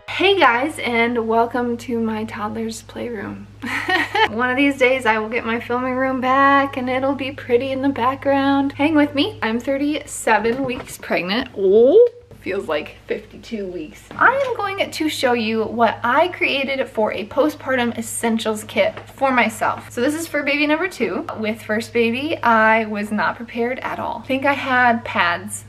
Hey guys, and welcome to my toddler's playroom. One of these days I will get my filming room back and it'll be pretty in the background. Hang with me. I'm 37 weeks pregnant. Oh, feels like 52 weeks. I am going to show you what I created for a postpartum essentials kit for myself. So this is for baby number 2. With first baby, I was not prepared at all. I think I had pads.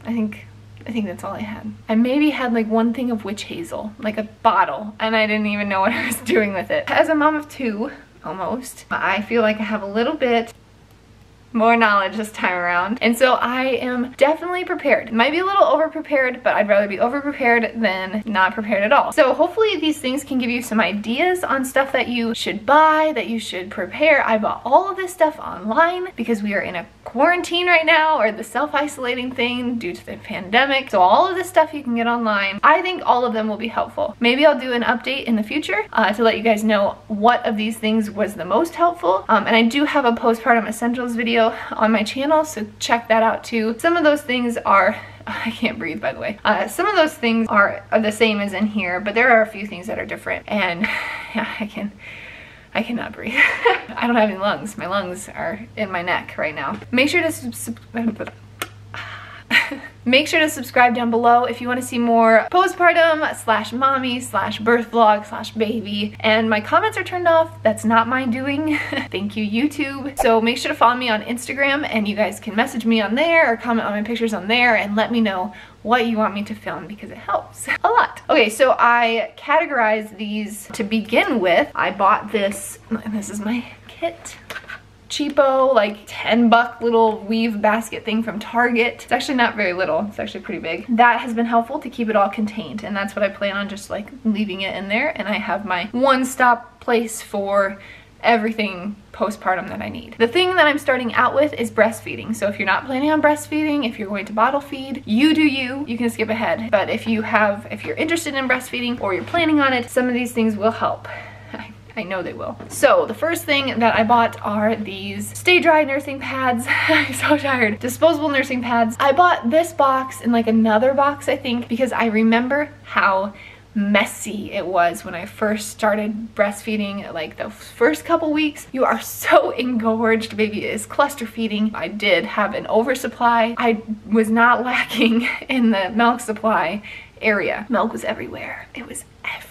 I think that's all I had. I maybe had like one thing of witch hazel, like a bottle, and I didn't even know what I was doing with it. As a mom of 2, almost, I feel like I have a little bit more knowledge this time around. And so I am definitely prepared. It might be a little over prepared, but I'd rather be over prepared than not prepared at all. So hopefully these things can give you some ideas on stuff that you should buy, that you should prepare. I bought all of this stuff online because we are in a quarantine right now, or the self-isolating thing due to the pandemic. So all of this stuff you can get online. I think all of them will be helpful. Maybe I'll do an update in the future to let you guys know what of these things was the most helpful. And I do have a postpartum essentials video on my channel, so check that out too. Some of those things are, I can't breathe by the way. Some of those things are the same as in here, but there are a few things that are different, and yeah, I cannot breathe. I don't have any lungs. My lungs are in my neck right now. Make sure to subscribe down below if you want to see more postpartum slash mommy slash birth vlog slash baby. And my comments are turned off. That's not my doing. Thank you, YouTube. So make sure to follow me on Instagram, and you guys can message me on there or comment on my pictures on there and let me know what you want me to film, because it helps a lot. Okay, so I categorized these to begin with. I bought this, and this is my kit. Cheapo, like $10 little weave basket thing from Target. It's actually not very little, it's actually pretty big. That has been helpful to keep it all contained, and that's what I plan on, just like leaving it in there. And I have my one-stop place for everything postpartum that I need. The thing that I'm starting out with is breastfeeding. So if you're not planning on breastfeeding, if you're going to bottle feed, you do you can skip ahead. But if you're interested in breastfeeding or you're planning on it, some of these things will help. I know they will. So the first thing that I bought are these Stay Dry nursing pads. I'm so tired. Disposable nursing pads. I bought this box and like another box, I think, because I remember how messy it was when I first started breastfeeding. Like the first couple weeks, you are so engorged. Baby is cluster feeding. I did have an oversupply. I was not lacking in the milk supply area. Milk was everywhere. It was everywhere.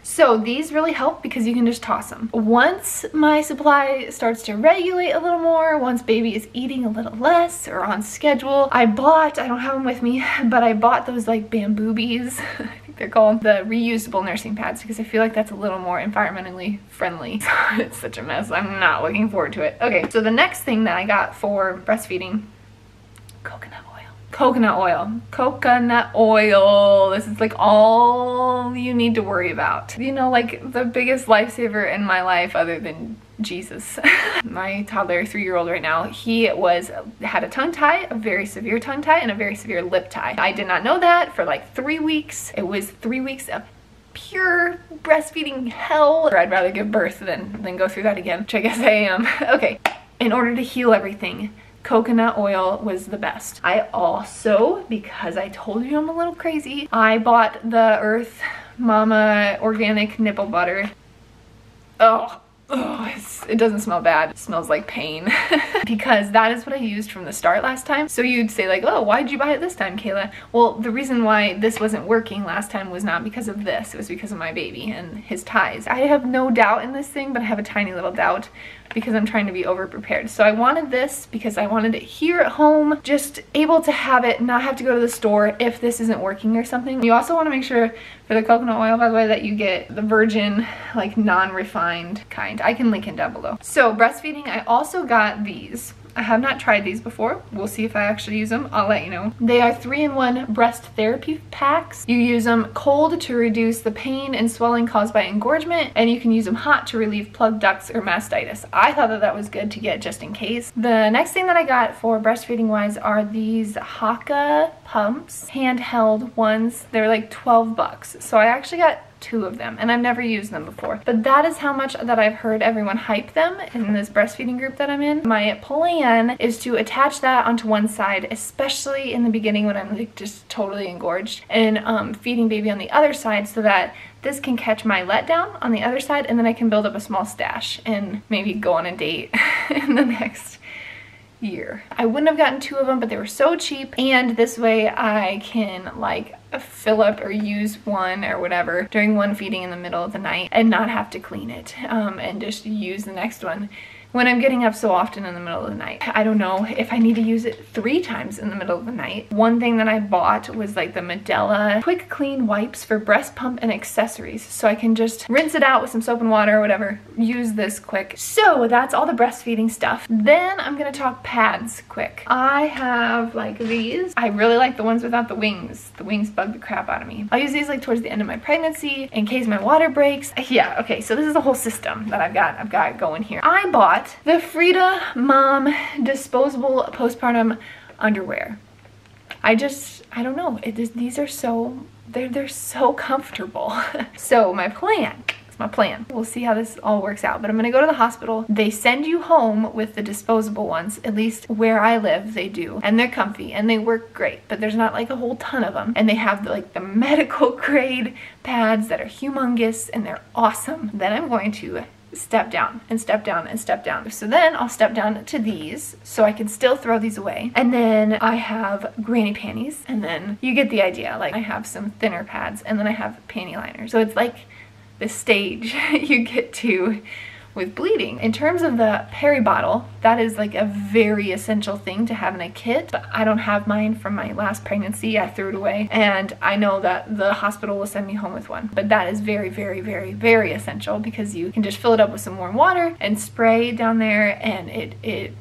So these really help because you can just toss them. Once my supply starts to regulate a little more, once baby is eating a little less or on schedule, I don't have them with me, but I bought those like bamboobies. I think they're called the reusable nursing pads, because I feel like that's a little more environmentally friendly. It's such a mess. I'm not looking forward to it. Okay, so the next thing that I got for breastfeeding, coconut oil. Coconut oil. Coconut oil. This is like all you need to worry about. You know, like the biggest lifesaver in my life other than Jesus. My toddler, 3-year-old right now, he had a tongue tie, a very severe tongue tie, and a very severe lip tie. I did not know that for like 3 weeks. It was 3 weeks of pure breastfeeding hell. I'd rather give birth than go through that again, which I guess I am. Okay, in order to heal everything, coconut oil was the best. I also, because I told you I'm a little crazy, I bought the Earth Mama organic nipple butter. It doesn't smell bad. It smells like pain. Because that is what I used from the start last time. So you'd say like, oh, why'd you buy it this time, Kayla? Well, the reason why this wasn't working last time was not because of this. It was because of my baby and his ties. I have no doubt in this thing, but I have a tiny little doubt because I'm trying to be over prepared. So I wanted this because I wanted it here at home, just able to have it, not have to go to the store if this isn't working or something. You also want to make sure for the coconut oil, by the way, that you get the virgin, like non-refined kind. I can link it down below. So breastfeeding, I also got these. I have not tried these before. We'll see if I actually use them. I'll let you know. They are 3-in-1 breast therapy packs. You use them cold to reduce the pain and swelling caused by engorgement, and you can use them hot to relieve plugged ducts or mastitis. I thought that was good to get just in case. The next thing that I got for breastfeeding wise are these Haka pumps, handheld ones. They're like $12. So I actually got 2 of them, and I've never used them before. But that is how much that I've heard everyone hype them in this breastfeeding group that I'm in. My plan is to attach that onto one side, especially in the beginning when I'm like just totally engorged, and feeding baby on the other side, so that this can catch my letdown on the other side, and then I can build up a small stash and maybe go on a date in the next year. I wouldn't have gotten 2 of them, but they were so cheap, and this way I can like fill up or use one or whatever during one feeding in the middle of the night and not have to clean it, and just use the next one when I'm getting up so often in the middle of the night. I don't know if I need to use it 3 times in the middle of the night. One thing that I bought was like the Medela quick clean wipes for breast pump and accessories, so I can just rinse it out with some soap and water or whatever, use this quick. So that's all the breastfeeding stuff. Then I'm gonna talk pads quick. I have like these. I really like the ones without the wings. The wings bug the crap out of me. I'll use these like towards the end of my pregnancy in case my water breaks. Yeah, okay, so this is a whole system that I've got going here. I bought the Frida Mom disposable postpartum underwear. I don't know, these are so, they're so comfortable. So my plan, we'll see how this all works out, but I'm gonna go to the hospital. They send you home with the disposable ones, at least where I live they do, and they're comfy and they work great, but there's not like a whole ton of them, and they have like the medical grade pads that are humongous and they're awesome. Then I'm going to step down and step down and step down. So then I'll step down to these so I can still throw these away. And then I have granny panties, and then you get the idea. Like I have some thinner pads, and then I have panty liners. So it's like the stage you get to with bleeding. In terms of the peri bottle, that is like a very essential thing to have in a kit, but I don't have mine from my last pregnancy. I threw it away, and I know that the hospital will send me home with one, but that is very, very, very, very essential, because you can just fill it up with some warm water and spray down there, and it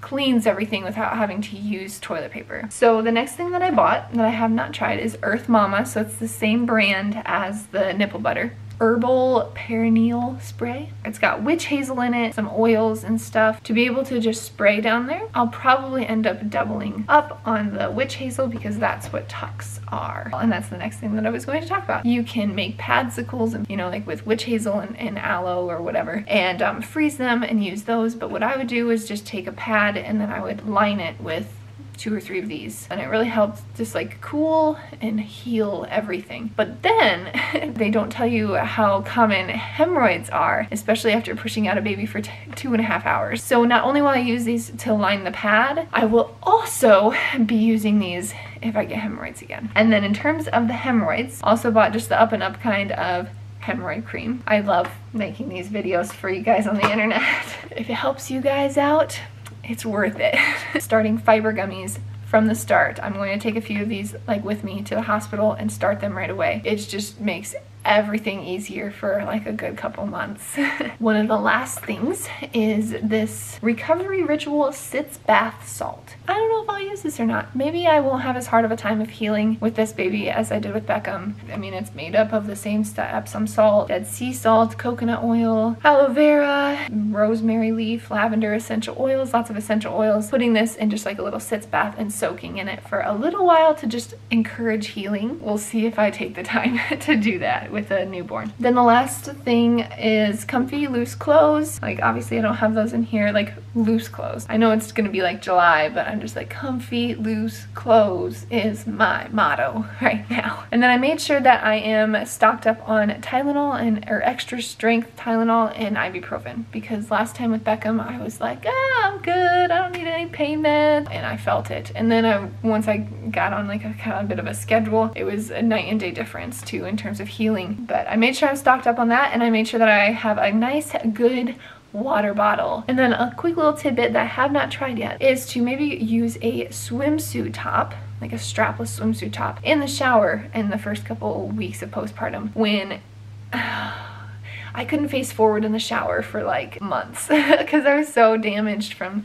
cleans everything without having to use toilet paper. So the next thing that I bought that I have not tried is Earth Mama, so it's the same brand as the nipple butter. Herbal perineal spray. It's got witch hazel in it, some oils and stuff to be able to just spray down there. I'll probably end up doubling up on the witch hazel because that's what tucks are. And that's the next thing that I was going to talk about. You can make padsicles, and you know, like with witch hazel and aloe or whatever, and freeze them and use those. But what I would do is just take a pad and then I would line it with 2 or 3 of these, and it really helps just like cool and heal everything. But then they don't tell you how common hemorrhoids are, especially after pushing out a baby for 2.5 hours. So not only will I use these to line the pad, I will also be using these if I get hemorrhoids again. And then in terms of the hemorrhoids, also bought just the up and up kind of hemorrhoid cream. I love making these videos for you guys on the internet. If it helps you guys out, it's worth it. Starting fiber gummies from the start. I'm going to take a few of these like with me to the hospital and start them right away. It just makes everything easier for like a good couple months. One of the last things is this Recovery Ritual Sitz Bath Salt. I don't know if I'll use this or not. Maybe I won't have as hard of a time of healing with this baby as I did with Beckham. I mean, it's made up of the same Epsom salt, Dead Sea salt, coconut oil, aloe vera, rosemary leaf, lavender essential oils, lots of essential oils. Putting this in just like a little sitz bath and soaking in it for a little while to just encourage healing. We'll see if I take the time to do that with a newborn. Then the last thing is comfy loose clothes. Like obviously I don't have those in here, like loose clothes. I know it's gonna be like July, but I'm just like comfy loose clothes is my motto right now. And then I made sure that I am stocked up on Tylenol or extra strength Tylenol and ibuprofen, because last time with Beckham I was like, I'm good, I don't need any pain meds, and I felt it. And then once I got on like a kind of bit of a schedule, it was a night and day difference too in terms of healing. But I made sure I'm stocked up on that, and I made sure that I have a nice good water bottle. And then a quick little tidbit that I have not tried yet is to maybe use a swimsuit top, like a strapless swimsuit top, in the shower in the first couple weeks of postpartum when I couldn't face forward in the shower for like months because I was so damaged from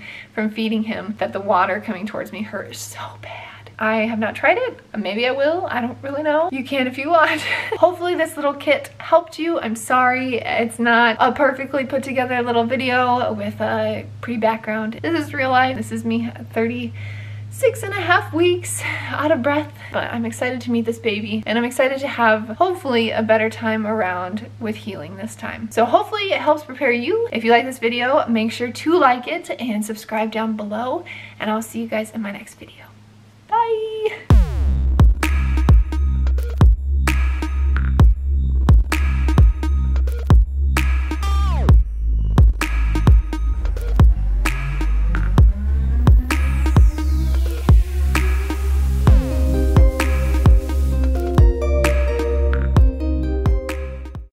feeding him that the water coming towards me hurt so bad. I have not tried it. Maybe I will. I don't really know. You can if you want. Hopefully this little kit helped you. I'm sorry it's not a perfectly put together little video with a pretty background. This is real life. This is me at 36 6.5 weeks out of breath, but I'm excited to meet this baby, and I'm excited to have hopefully a better time around with healing this time. So hopefully it helps prepare you. If you like this video, make sure to like it and subscribe down below, and I'll see you guys in my next video.